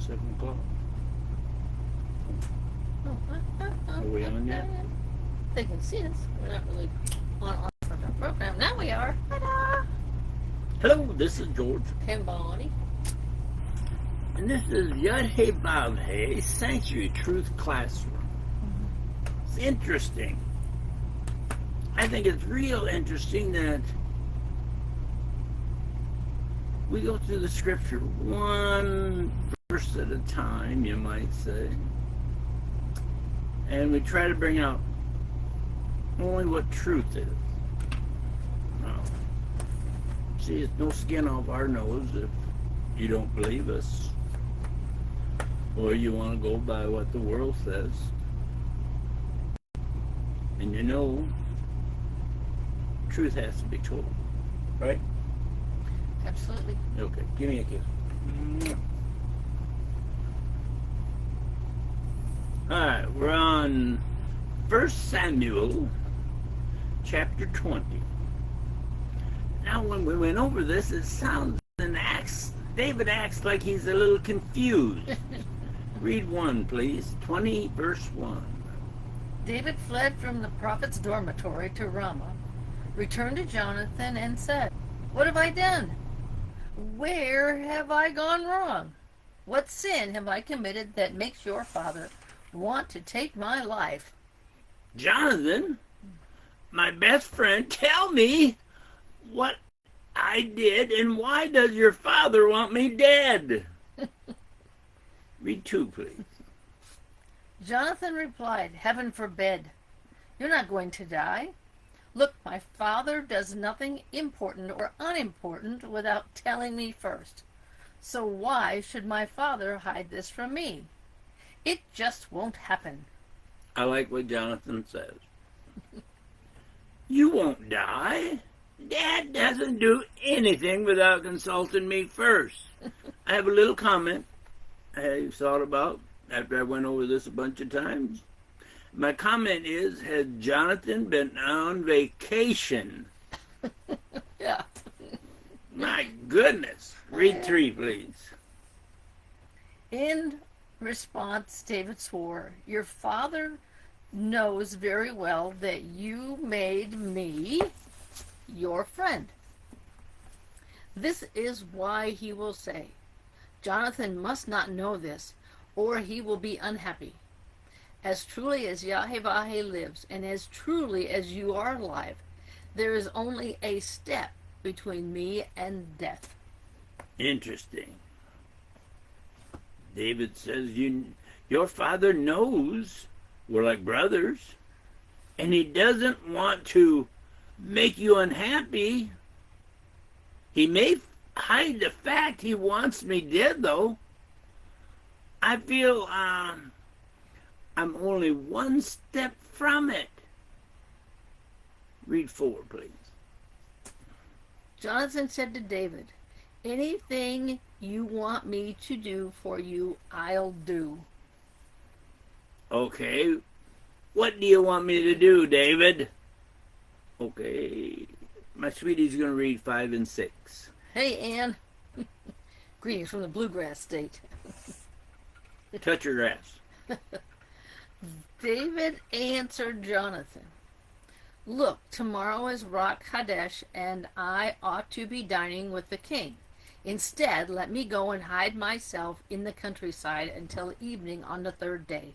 7 o'clock. Oh, Are we on yet? they can see us. We're not really on our program. Now we are. Ta-da! Hello, this is George. And Bonnie. And this is Yad-He-Vav-He Sanctuary Truth Classroom. It's interesting. I think it's real interesting that we go through the scripture one verse at a time, you might say. And we try to bring out only what truth is. Now, see, it's no skin off our nose if you don't believe us. Or you want to go by what the world says. And you know, truth has to be told. Right? Absolutely. Okay, give me a kiss. Alright, we're on 1 Samuel chapter 20. Now when we went over this, it sounds David acts like he's a little confused. Read 1, please. 20, verse 1. David fled from the prophet's dormitory to Ramah, returned to Jonathan, and said, "What have I done? Where have I gone wrong? What sin have I committed that makes your father want to take my life?" Jonathan, my best friend, tell me what I did and why does your father want me dead? Read 2, please. Jonathan replied, "Heaven forbid. You're not going to die. Look, my father does nothing important or unimportant without telling me first. So why should my father hide this from me? It just won't happen." I like what Jonathan says. You won't die. Dad doesn't do anything without consulting me first. I have a little comment I thought about after I went over this a bunch of times. My comment is, has Jonathan been on vacation? Yeah. My goodness. Read 3, please. In response, David swore, "Your father knows very well that you made me your friend. This is why he will say, 'Jonathan must not know this, or he will be unhappy.' As truly as Yahweh lives, and as truly as you are alive, there is only a step between me and death." Interesting. David says, your father knows we're like brothers, and he doesn't want to make you unhappy. He may hide the fact he wants me dead, though. I feel I'm only one step from it. Read 4, please. Jonathan said to David, "Anything you want me to do for you, I'll do." Okay, what do you want me to do, David? Okay, my sweetie's going to read 5 and 6. Hey, Ann. Greetings from the Bluegrass State. Touch your grass. David answered Jonathan, "Look, tomorrow is Rosh Kadesh, and I ought to be dining with the king. Instead, let me go and hide myself in the countryside until evening on the 3rd day.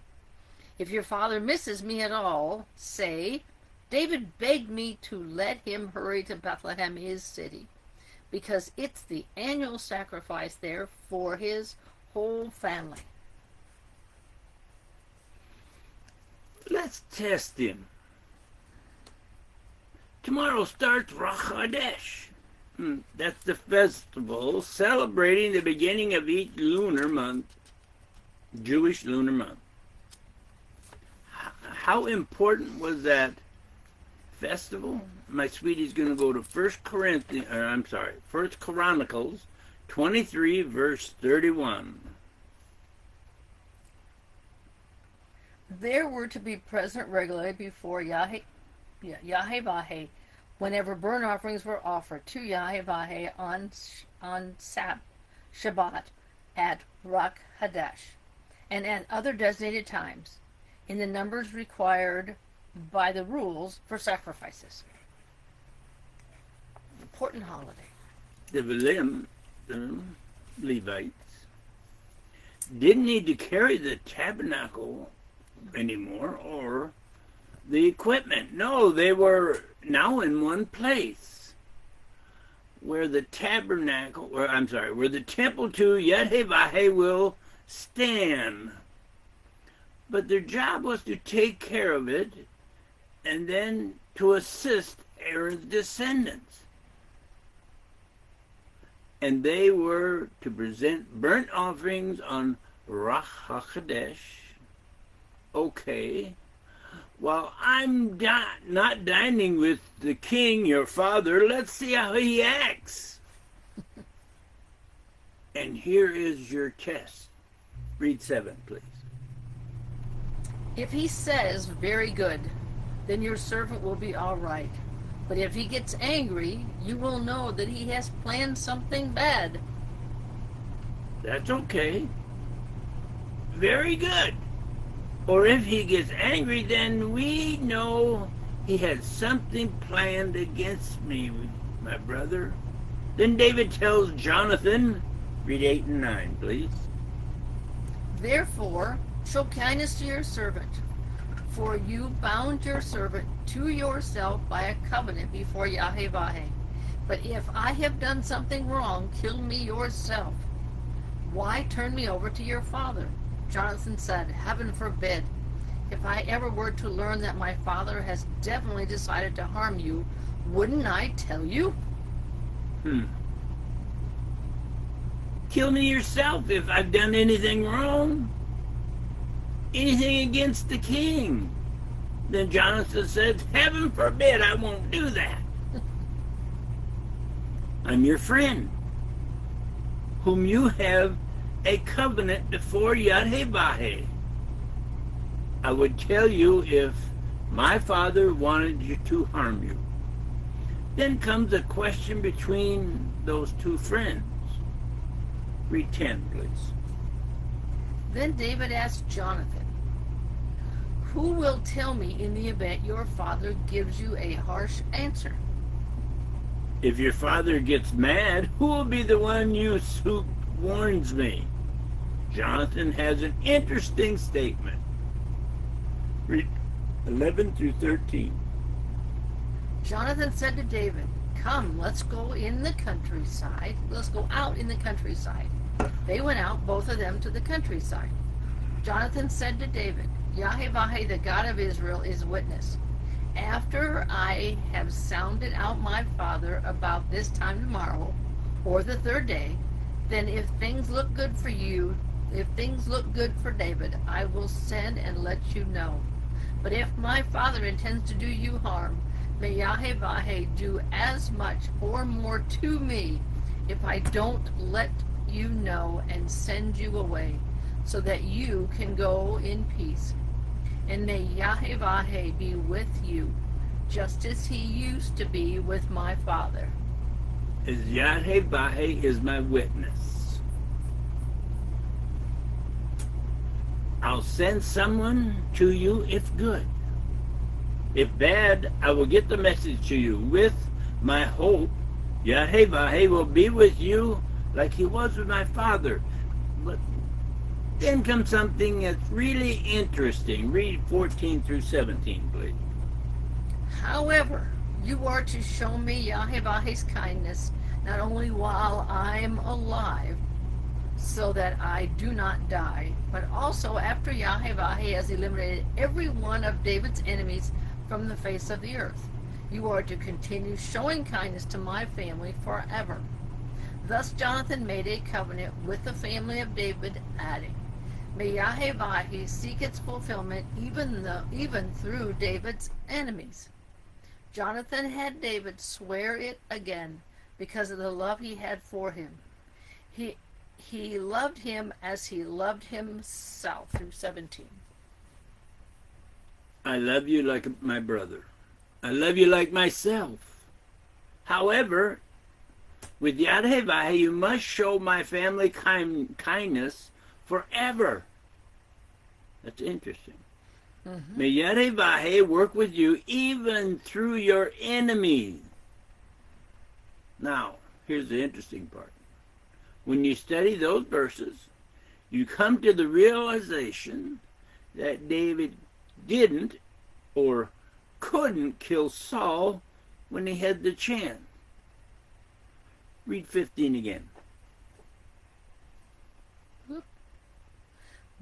If your father misses me at all, say, 'David begged me to let him hurry to Bethlehem, his city, because it's the annual sacrifice there for his whole family.'" Let's test him. Tomorrow starts Rosh Chodesh. That's the festival celebrating the beginning of each lunar month, Jewish lunar month. How important was that festival? My sweetie's going to go to 1 Chronicles 23, verse 31. There were to be present regularly before Yahweh whenever burnt offerings were offered to Yahweh on Shabbat at Rock Hadash, and at other designated times, in the numbers required by the rules for sacrifices. Important holiday. The Levites, didn't need to carry the tabernacle anymore or the equipment. No, they were now in one place where the tabernacle, where the temple to Yahweh will stand. But their job was to take care of it and then to assist Aaron's descendants. And they were to present burnt offerings on Ruach HaKodesh. Okay. While I'm not dining with the king, your father, let's see how he acts. And here is your test. Read 7, please. If he says, very good, then your servant will be all right. But if he gets angry, you will know that he has planned something bad. That's okay. Very good. Or if he gets angry, then we know he had something planned against me, my brother. Then David tells Jonathan, read 8 and 9, please. Therefore, show kindness to your servant, for you bound your servant to yourself by a covenant before Yahweh. But if I have done something wrong, kill me yourself. Why turn me over to your father? Jonathan said, heaven forbid. If I ever were to learn that my father has definitely decided to harm you, wouldn't I tell you? Kill me yourself if I've done anything wrong. Anything against the king. Then Jonathan said, heaven forbid, I won't do that. I'm your friend, whom you have a covenant before Yahweh. I would tell you if my father wanted you to harm you. Then comes a question between those two friends. Read 10, please. Then David asked Jonathan, who will tell me in the event your father gives you a harsh answer? If your father gets mad, who will be the one who warns me? Jonathan has an interesting statement. Read 11 through 13. Jonathan said to David, come, let's go in the countryside. Let's go out in the countryside. They went out, both of them, to the countryside. Jonathan said to David, Yahweh, the God of Israel, is witness. After I have sounded out my father about this time tomorrow, or the third day, then if things look good for you, if things look good for David, I will send and let you know. But if my father intends to do you harm, may Yahweh do as much or more to me if I don't let you know and send you away, so that you can go in peace. And may Yahweh be with you, just as he used to be with my father. As Yahweh is my witness. I'll send someone to you if good. If bad, I will get the message to you with my hope. Yahweh will be with you like he was with my father. But then comes something that's really interesting. Read 14 through 17, please. However, you are to show me Yahweh's kindness, not only while I'm alive, so that I do not die, but also after Yahweh has eliminated every one of David's enemies from the face of the earth. You are to continue showing kindness to my family forever. Thus Jonathan made a covenant with the family of David, adding, may Yahweh seek its fulfillment even through David's enemies. Jonathan had David swear it again because of the love he had for him. He loved him as he loved himself. Through 17. I love you like my brother. I love you like myself. However, With Yadhevahe, you must show my family kindness forever. That's interesting. Mm-hmm. May Yadhevahe work with you even through your enemies. Now, here's the interesting part. When you study those verses, you come to the realization that David didn't or couldn't kill Saul when he had the chance. Read 15 again.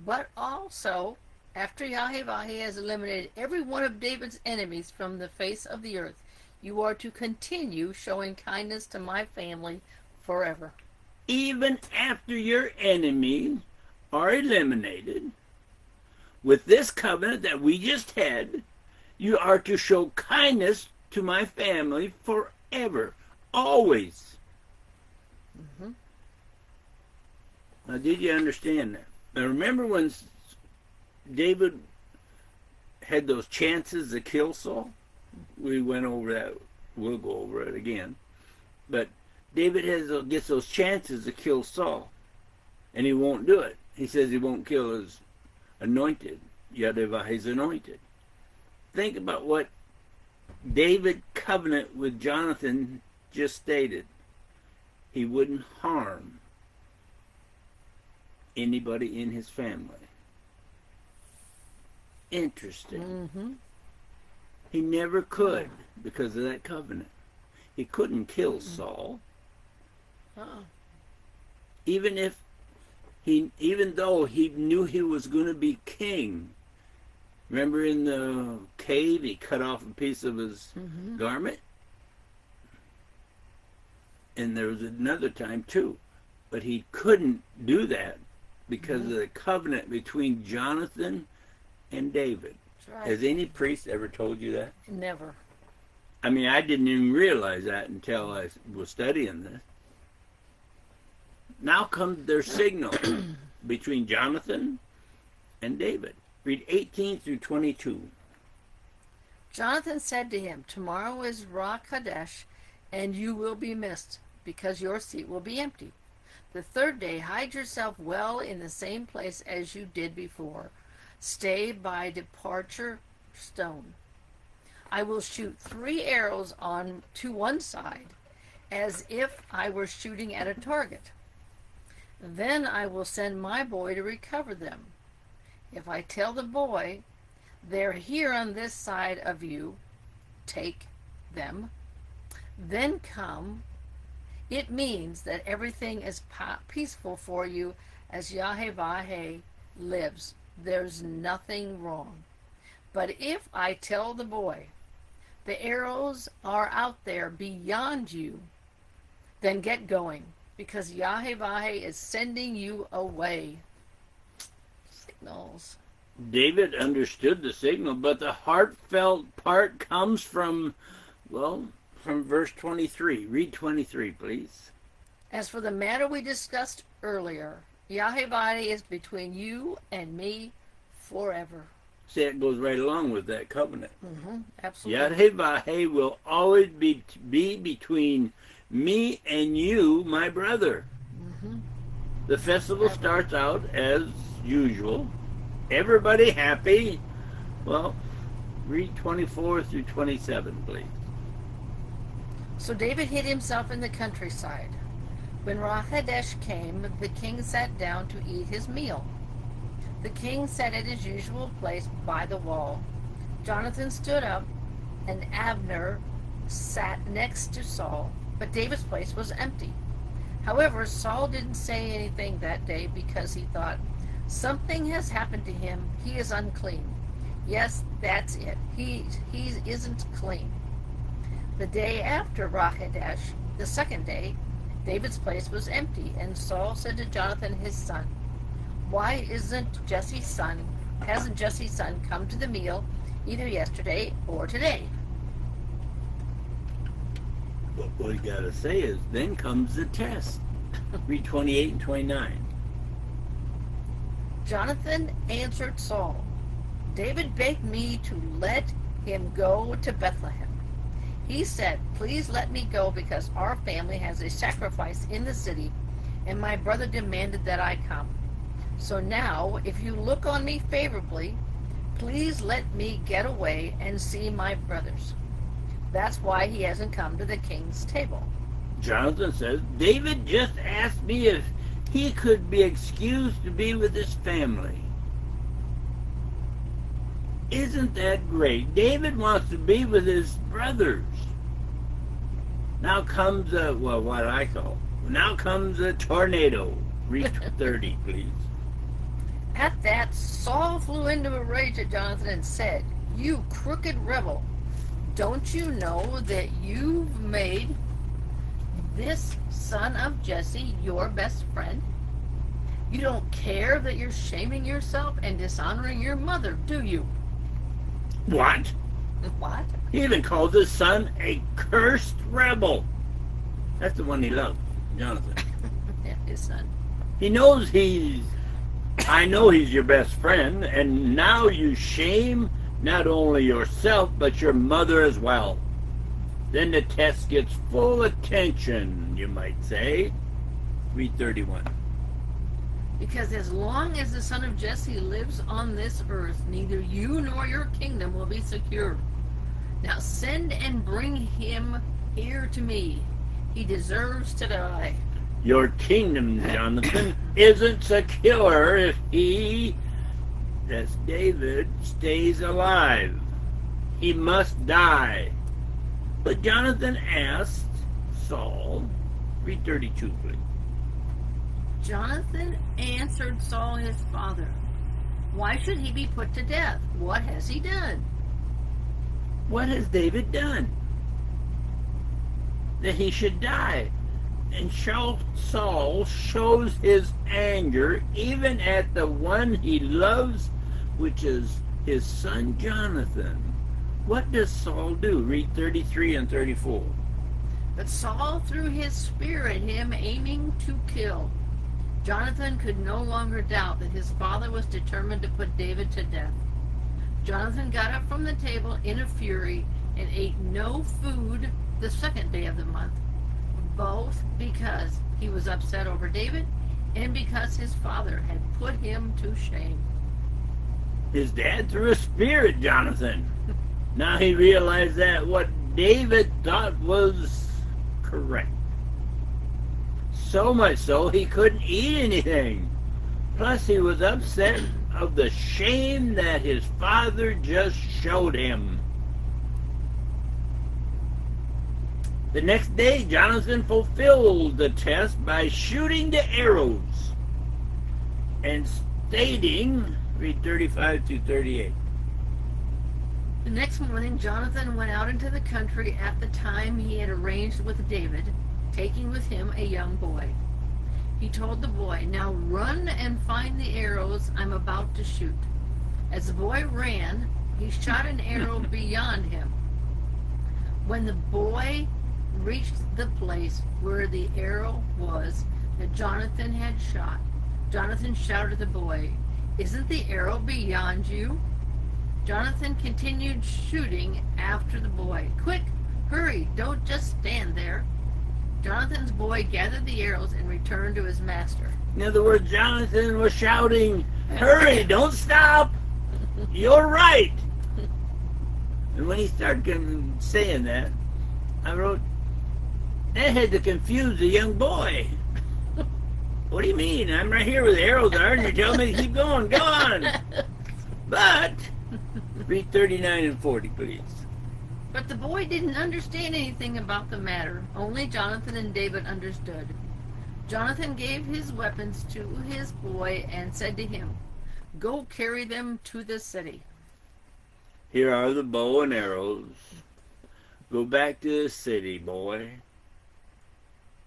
But also, after Yahweh has eliminated every one of David's enemies from the face of the earth, you are to continue showing kindness to my family forever. Even after your enemies are eliminated, with this covenant that we just had, you are to show kindness to my family forever, always. Mm-hmm. Now, did you understand that? Now, remember when David had those chances to kill Saul? We went over that. We'll go over it again. But David gets those chances to kill Saul, and he won't do it. He says he won't kill his anointed, Yadhevahe's anointed. Think about what David covenant with Jonathan just stated. He wouldn't harm anybody in his family. Interesting. Mm-hmm. He never could because of that covenant. He couldn't kill Saul. Even though he knew he was going to be king. Remember in the cave, he cut off a piece of his garment? And there was another time too. But he couldn't do that because of the covenant between Jonathan and David. Right. Has any priest ever told you that? Never. I mean, I didn't even realize that until I was studying this. Now comes their signal between Jonathan and David. Read 18 through 22. Jonathan said to him, tomorrow is Ra Kadesh, and you will be missed, because your seat will be empty. The third day, hide yourself well in the same place as you did before. Stay by departure stone. I will shoot 3 arrows on to one side, as if I were shooting at a target. Then I will send my boy to recover them. If I tell the boy, they're here on this side of you, take them, then come, it means that everything is peaceful for you as Yahweh lives. There's nothing wrong. But if I tell the boy, the arrows are out there beyond you, then get going, because Yahweh is sending you away. Signals. David understood the signal, but the heartfelt part comes from verse 23. Read 23, please. As for the matter we discussed earlier, Yahweh is between you and me forever. See, it goes right along with that covenant. Absolutely. Yahweh will always be between me and you, my brother. The festival starts out as usual. Everybody happy. Well, read 24 through 27, please. So David hid himself in the countryside. When Ra-Kadesh came, the king sat down to eat his meal. The king sat at his usual place by the wall. Jonathan stood up, and Abner sat next to Saul, but David's place was empty. However, Saul didn't say anything that day because he thought, something has happened to him. He is unclean. Yes, that's it. He isn't clean. The day after Ra-Kadesh, the second day, David's place was empty, and Saul said to Jonathan his son, why hasn't Jesse's son come to the meal either yesterday or today? But what we got to say is, then comes the test. Read 28 and 29. Jonathan answered Saul, David begged me to let him go to Bethlehem. He said, "Please let me go because our family has a sacrifice in the city, and my brother demanded that I come. So now, if you look on me favorably, please let me get away and see my brothers." That's why he hasn't come to the king's table. Jonathan says, David just asked me if he could be excused to be with his family. Isn't that great? David wants to be with his brothers. Now comes now comes a tornado. Read 30, please. At that, Saul flew into a rage at Jonathan and said, "You crooked rebel, don't you know that you've made this son of Jesse your best friend? You don't care that you're shaming yourself and dishonoring your mother, do you?" What? What? He even calls his son a cursed rebel. That's the one he loved, Jonathan. Yeah, his son. He knows I know he's your best friend, and now you shame not only yourself, but your mother as well. Then the test gets full attention, you might say. Read 31. Because as long as the son of Jesse lives on this earth, neither you nor your kingdom will be secure. Now send and bring him here to me. He deserves to die. Your kingdom, Jonathan, isn't secure if that's David, stays alive. He must die. But Jonathan asked Saul, read 32, please. Jonathan answered Saul his father, "Why should he be put to death? What has he done?" What has David done that he should die? And Saul shows his anger even at the one he loves, which is his son Jonathan. What does Saul do? Read 33 and 34. But Saul threw his spear at him, aiming to kill. Jonathan could no longer doubt that his father was determined to put David to death. Jonathan got up from the table in a fury and ate no food the second day of the month, both because he was upset over David and because his father had put him to shame. His dad threw a spear at Jonathan. Now he realized that what David thought was correct. So much so he couldn't eat anything. Plus he was upset of the shame that his father just showed him. The next day, Jonathan fulfilled the test by shooting the arrows and stating, read 35 to 38. The next morning, Jonathan went out into the country at the time he had arranged with David, taking with him a young boy. He told the boy, "Now run and find the arrows I'm about to shoot." As the boy ran, he shot an arrow beyond him. When the boy reached the place where the arrow was that Jonathan had shot, Jonathan shouted to the boy, "Isn't the arrow beyond you?" Jonathan continued shooting after the boy. "Quick, hurry, don't just stand there." Jonathan's boy gathered the arrows and returned to his master. In other words, Jonathan was shouting, "Hurry, don't stop! You're right!" And when he started saying that, I wrote, that had to confuse the young boy. What do you mean? I'm right here where the arrows are, and you're telling me to keep going. Go on! But, read 39 and 40, please. But the boy didn't understand anything about the matter. Only Jonathan and David understood. Jonathan gave his weapons to his boy and said to him, "Go carry them to the city." Here are the bow and arrows. Go back to the city, boy.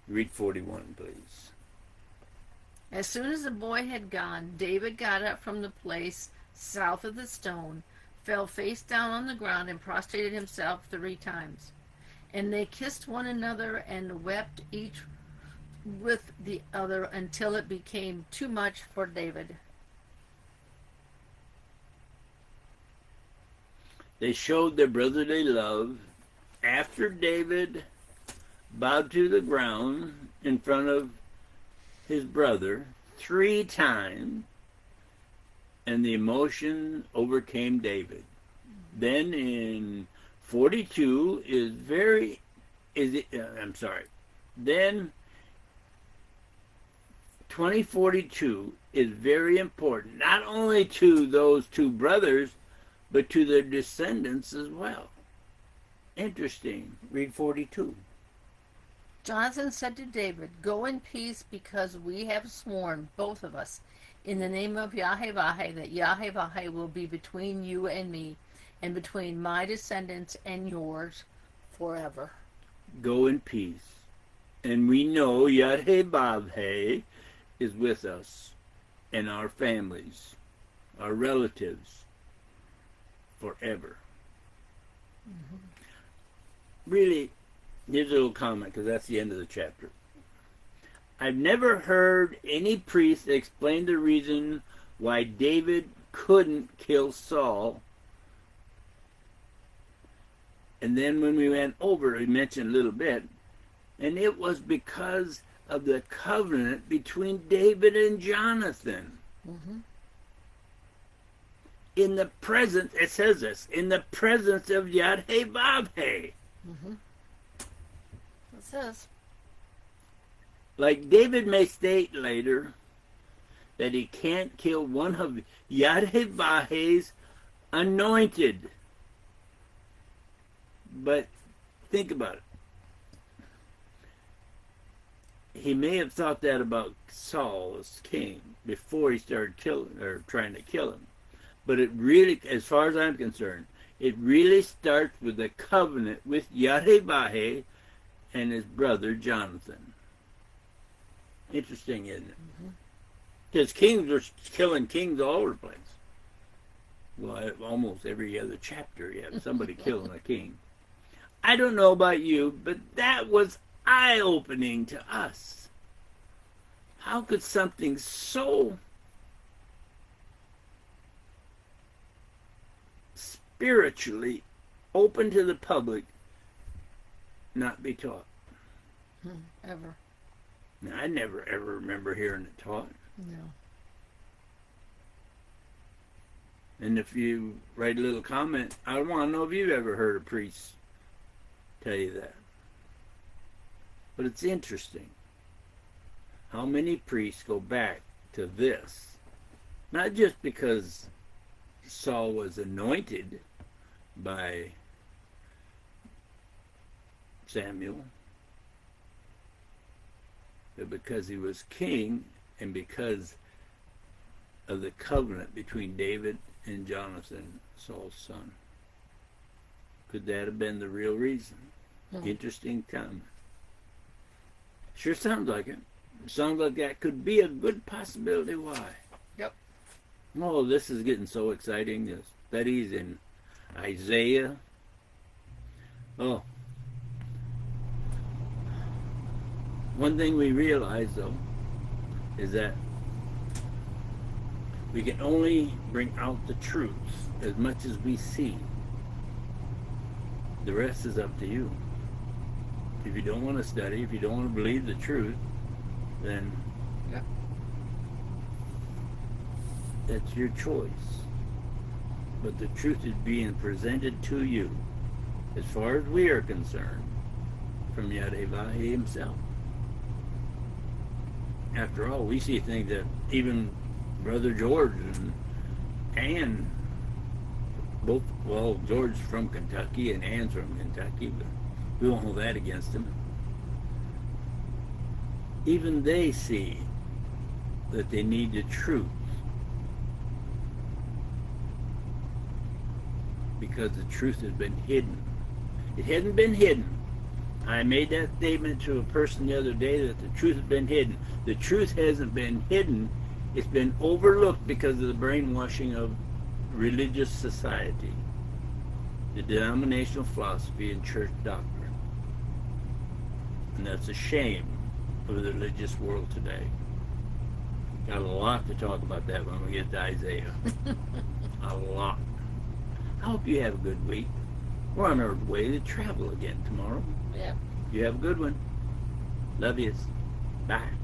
Read 41, please. As soon as the boy had gone, David got up from the place south of the stone, fell face down on the ground, and prostrated himself 3 times. And they kissed one another and wept each with the other until it became too much for David. They showed their brotherly love after David bowed to the ground in front of his brother 3 times, and the emotion overcame David. Then in 42 Then 2042 is very important, not only to those 2 brothers, but to their descendants as well. Interesting. Read 42. Jonathan said to David, "Go in peace, because we have sworn, both of us, in the name of Yahweh, that Yahweh will be between you and me, and between my descendants and yours forever." Go in peace. And we know Yahweh is with us and our families, our relatives, forever. Mm-hmm. Really, here's a little comment, because that's the end of the chapter. I've never heard any priest explain the reason why David couldn't kill Saul. And then when we went over, we mentioned a little bit, and it was because of the covenant between David and Jonathan. Mm-hmm. In the presence, it says this, in the presence of Yahweh. Mm-hmm. It says. Like David may state later that he can't kill one of Yahweh's anointed. But think about it. He may have thought that about Saul as king before he started trying to kill him. But it really, as far as I'm concerned, it really starts with the covenant with Yahweh and his brother Jonathan. Interesting, isn't it? Because kings were killing kings all over the place. Well, almost every other chapter you have somebody killing a king. I don't know about you, but that was eye-opening to us. How could something so spiritually open to the public not be taught? Ever. Now, I never ever remember hearing it taught. No. And if you write a little comment, I want to know if you've ever heard a priest tell you that. But it's interesting how many priests go back to this. Not just because Saul was anointed by Samuel, but because he was king and because of the covenant between David and Jonathan, Saul's son. Could that have been the real reason? Interesting comment. Sure sounds like it. Sounds like that could be a good possibility why. Yep. Oh, this is getting so exciting. The studies in Isaiah. Oh. One thing we realize, though, is that we can only bring out the truth as much as we see. The rest is up to you. If you don't want to study, if you don't want to believe the truth, then that's your choice. But the truth is being presented to you, as far as we are concerned, from Yahweh himself. After all, we see things that even Brother George and Ann, both, well, George's from Kentucky and Ann's from Kentucky, but we won't hold that against them. Even they see that they need the truth, because the truth has been hidden. It hadn't been hidden. I made that statement to a person the other day that the truth has been hidden. The truth hasn't been hidden. It's been overlooked because of the brainwashing of religious society, the denominational philosophy, and church doctrine. And that's a shame of the religious world today. Got a lot to talk about that when we get to Isaiah. A lot. I hope you have a good week. We're on our way to travel again tomorrow. Yeah. You have a good one. Love yous. Bye.